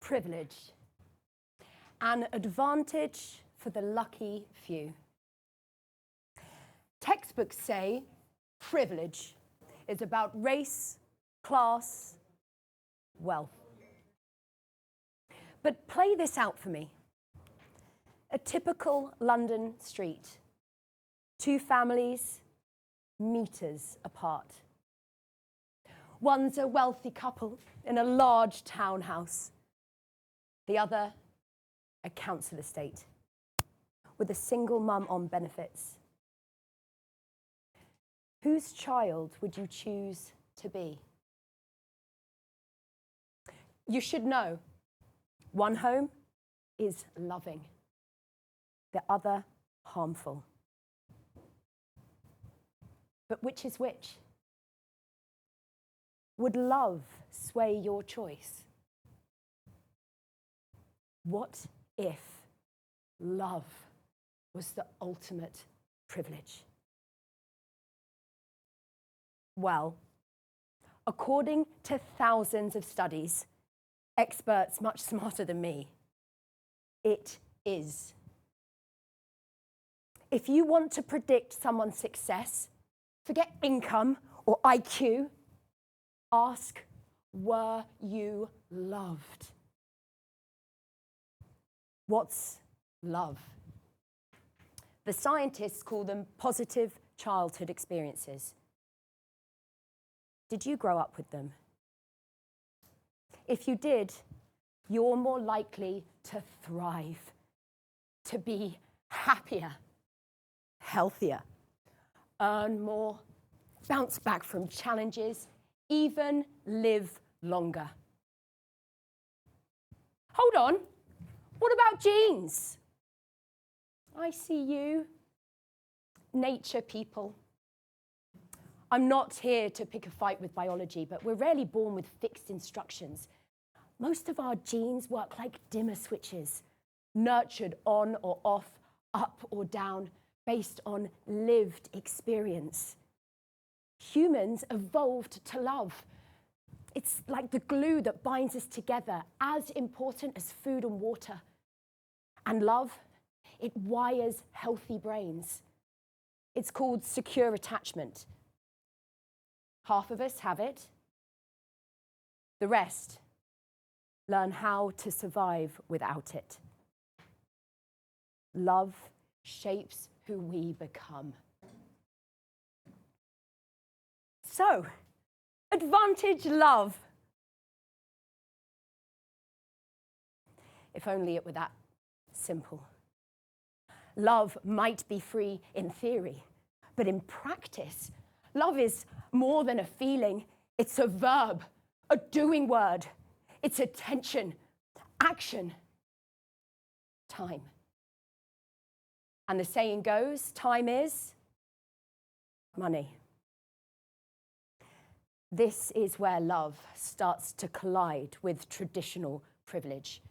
privilege, an advantage for the lucky few. Textbooks say privilege is about race, class, wealth. But play this out for me. A typical London street, two families, meters apart. One's a wealthy couple in a large townhouse. The other, a council estate with a single mum on benefits. Whose child would you choose to be? You should know, one home is loving, the other harmful. But which is which? Would love sway your choice? What if love was the ultimate privilege? Well, according to thousands of studies, experts much smarter than me, it is. If you want to predict someone's success, forget income or IQ, ask, were you loved? What's love? The scientists call them positive childhood experiences. Did you grow up with them? If you did, you're more likely to thrive, to be happier, healthier, earn more, bounce back from challenges, even live longer. Hold on, what about genes? I see you, nature people. I'm not here to pick a fight with biology, but we're rarely born with fixed instructions. Most of our genes work like dimmer switches, nurtured on or off, up or down, based on lived experience. Humans evolved to love. It's like the glue that binds us together, as important as food and water. And love, it wires healthy brains. It's called secure attachment. Half of us have it. The rest learn how to survive without it. Love shapes who we become. So, advantage love. If only it were that simple. Love might be free in theory, but in practice, love is more than a feeling. It's a verb, a doing word. It's attention, action, time. And the saying goes, time is money. This is where love starts to collide with traditional privilege.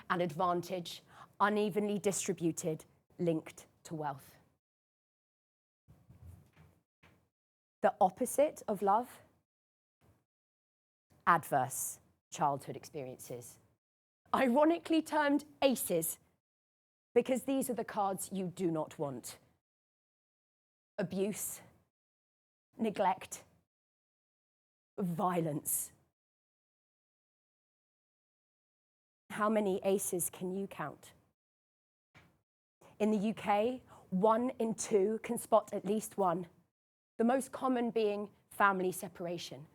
An advantage, unevenly distributed, linked to wealth. The opposite of love, adverse childhood experiences. Ironically termed ACEs, because these are the cards you do not want. Abuse, neglect, violence. How many ACEs can you count? In the UK, 1 in 2 can spot at least one, the most common being family separation.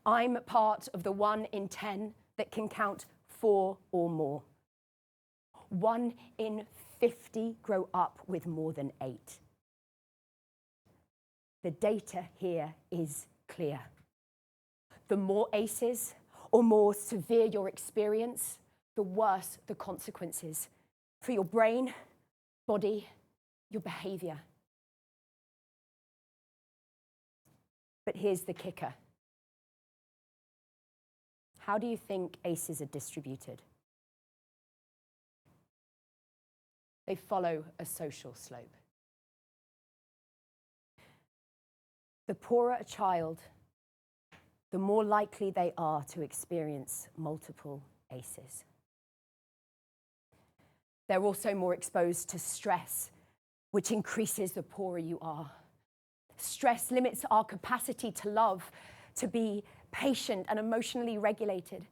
I'm part of the 1 in 10 that can count 4 or more. 1 in 50 grow up with more than 8. The data here is clear. The more ACEs or more severe your experience, the worse the consequences for your brain, body, your behavior. But here's the kicker. How do you think ACEs are distributed? They follow a social slope. The poorer a child, the more likely they are to experience multiple ACEs. They're also more exposed to stress, which increases the poorer you are. Stress limits our capacity to love, to be patient and emotionally regulated.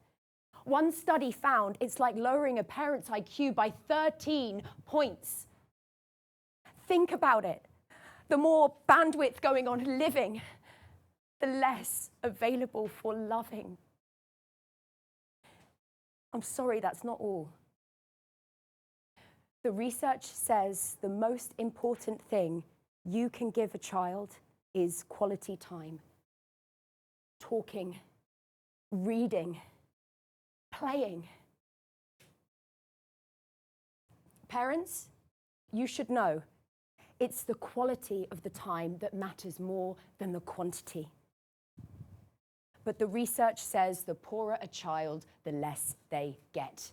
One study found it's like lowering a parent's IQ by 13 points. Think about it. The more bandwidth going on living, the less available for loving. I'm sorry, that's not all. The research says the most important thing you can give a child is quality time. Talking, reading, playing. Parents, you should know, it's the quality of the time that matters more than the quantity. But the research says the poorer a child, the less they get.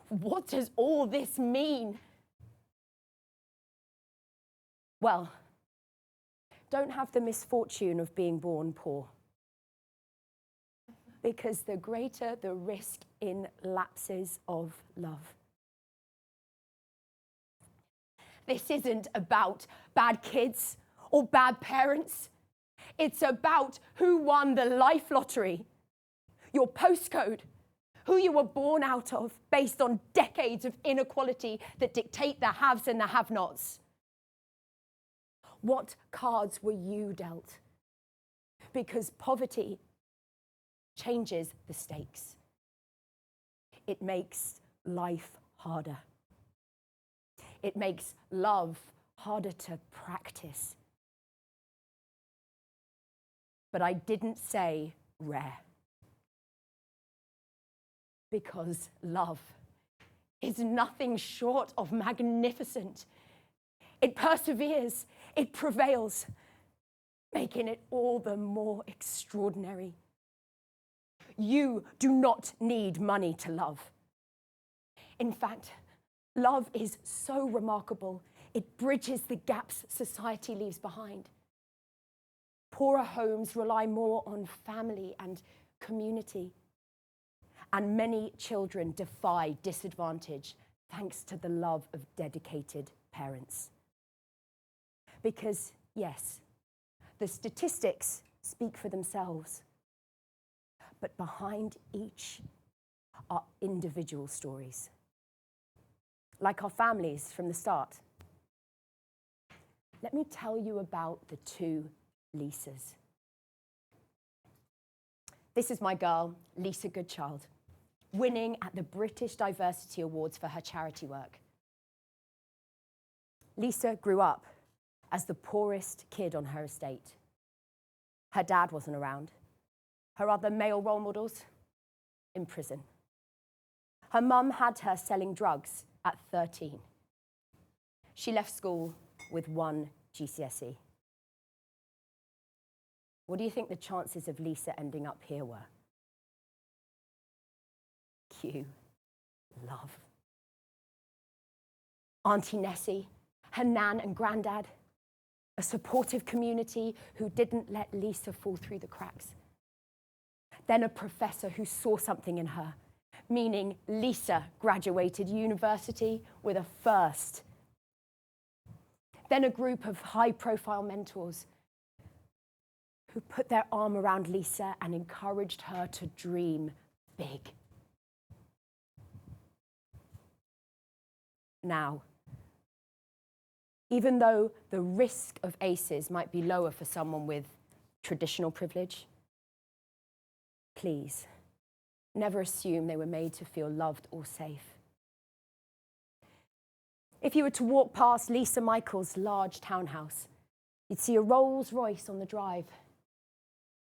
What does all this mean? Well, don't have the misfortune of being born poor, because the greater the risk in lapses of love. This isn't about bad kids or bad parents. It's about who won the life lottery, your postcode, who you were born out of, based on decades of inequality that dictate the haves and the have-nots. What cards were you dealt? Because poverty changes the stakes. It makes life harder. It makes love harder to practice. But I didn't say rare. Because love is nothing short of magnificent. It perseveres, it prevails, making it all the more extraordinary. You do not need money to love. In fact, love is so remarkable, it bridges the gaps society leaves behind. Poorer homes rely more on family and community. And many children defy disadvantage thanks to the love of dedicated parents. Because, yes, the statistics speak for themselves, but behind each are individual stories, like our families from the start. Let me tell you about the two Lisas. This is my girl, Lisa Goodchild, winning at the British Diversity Awards for her charity work. Lisa grew up as the poorest kid on her estate. Her dad wasn't around. Her other male role models, in prison. Her mum had her selling drugs at 13. She left school with 1 GCSE. What do you think the chances of Lisa ending up here were? Cue love. Auntie Nessie, her nan and granddad, a supportive community who didn't let Lisa fall through the cracks. Then a professor who saw something in her, meaning Lisa graduated university with a first. Then a group of high-profile mentors who put their arm around Lisa and encouraged her to dream big. Now, even though the risk of ACEs might be lower for someone with traditional privilege, please, never assume they were made to feel loved or safe. If you were to walk past Lisa Michael's large townhouse, you'd see a Rolls Royce on the drive.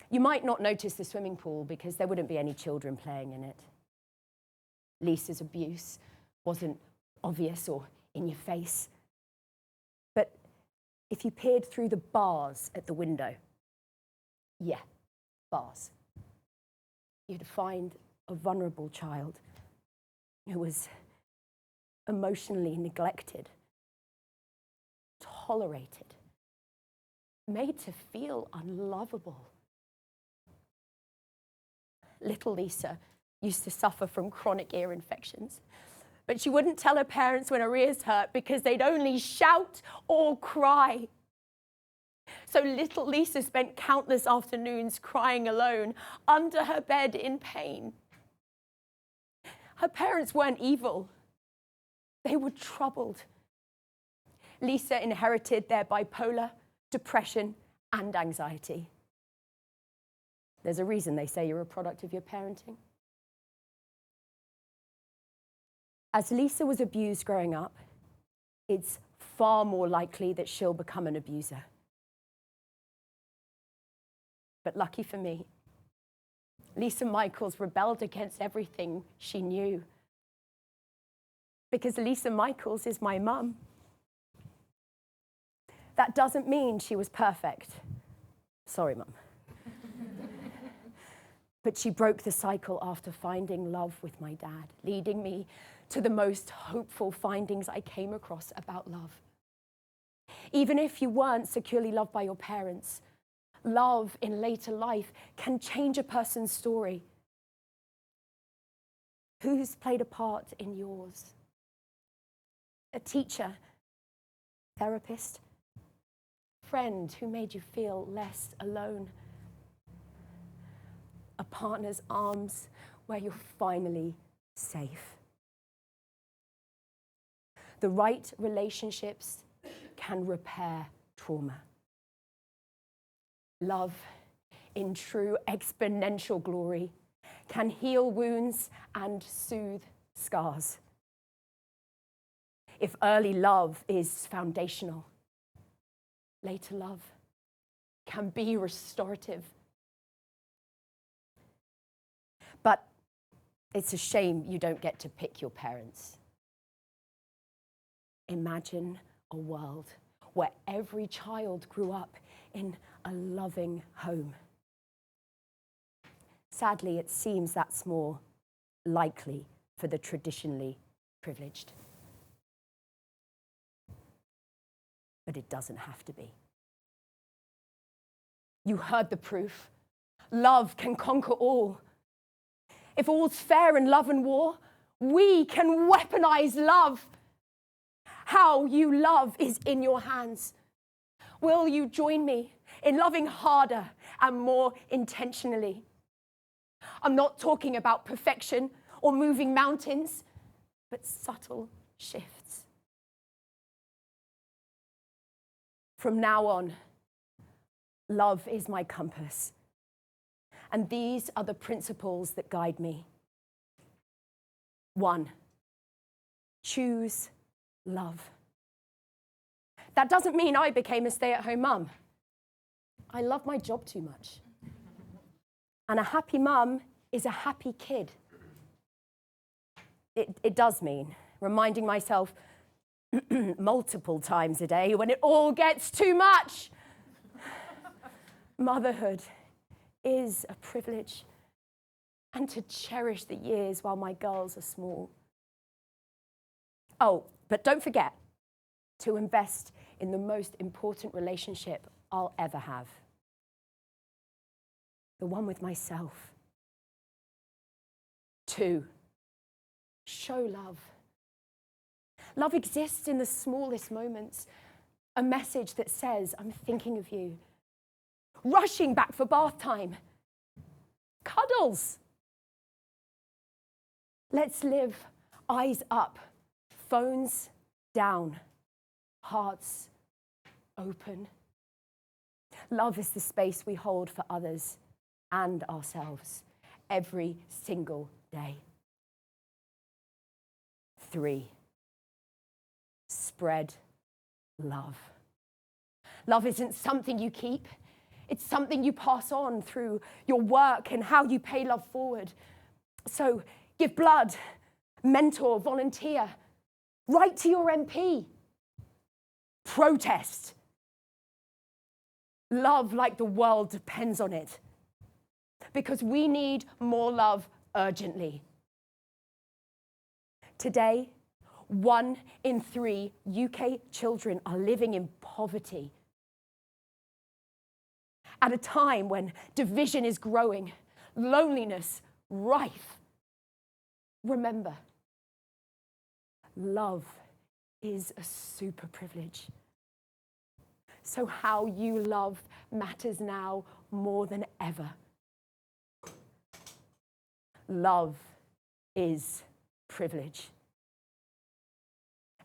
You might not notice the swimming pool because there wouldn't be any children playing in it. Lisa's abuse wasn't obvious or in your face. But if you peered through the bars at the window, yeah, bars, you'd find a vulnerable child who was emotionally neglected, tolerated, made to feel unlovable. Little Lisa used to suffer from chronic ear infections, but she wouldn't tell her parents when her ears hurt because they'd only shout or cry. So little Lisa spent countless afternoons crying alone under her bed in pain. Her parents weren't evil. They were troubled. Lisa inherited their bipolar, depression, and anxiety. There's a reason they say you're a product of your parenting. As Lisa was abused growing up, it's far more likely that she'll become an abuser. But lucky for me, Lisa Michaels rebelled against everything she knew. Because Lisa Michaels is my mum. That doesn't mean she was perfect. Sorry, Mum. But she broke the cycle after finding love with my dad, leading me to the most hopeful findings I came across about love. Even if you weren't securely loved by your parents, love in later life can change a person's story. Who's played a part in yours? A teacher, therapist, friend who made you feel less alone. A partner's arms where you're finally safe. The right relationships can repair trauma. Love in true exponential glory can heal wounds and soothe scars. If early love is foundational, later love can be restorative. But it's a shame you don't get to pick your parents. Imagine a world where every child grew up in a loving home. Sadly, it seems that's more likely for the traditionally privileged. But it doesn't have to be. You heard the proof. Love can conquer all. If all's fair in love and war, we can weaponize love. How you love is in your hands. Will you join me in loving harder and more intentionally? I'm not talking about perfection or moving mountains, but subtle shifts. From now on, love is my compass. And these are the principles that guide me. 1, choose love. That doesn't mean I became a stay-at-home mum. I love my job too much. And a happy mum is a happy kid. It does mean reminding myself multiple times a day when it all gets too much. Motherhood is a privilege, and to cherish the years while my girls are small. Oh, but don't forget to invest in the most important relationship I'll ever have. The one with myself. 2, show love. Love exists in the smallest moments. A message that says, I'm thinking of you. Rushing back for bath time. Cuddles. Let's live eyes up, phones down, hearts open. Love is the space we hold for others and ourselves every single day. 3, spread love. Love isn't something you keep. It's something you pass on through your work and how you pay love forward. So give blood, mentor, volunteer, write to your MP, protest. Love like the world depends on it, because we need more love urgently. Today, 1 in 3 UK children are living in poverty. at a time when division is growing, loneliness rife. Remember, love is a super privilege. So how you love matters now more than ever. Love is privilege.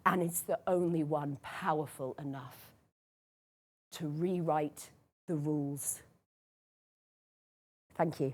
And it's the only one powerful enough to rewrite the rules. Thank you.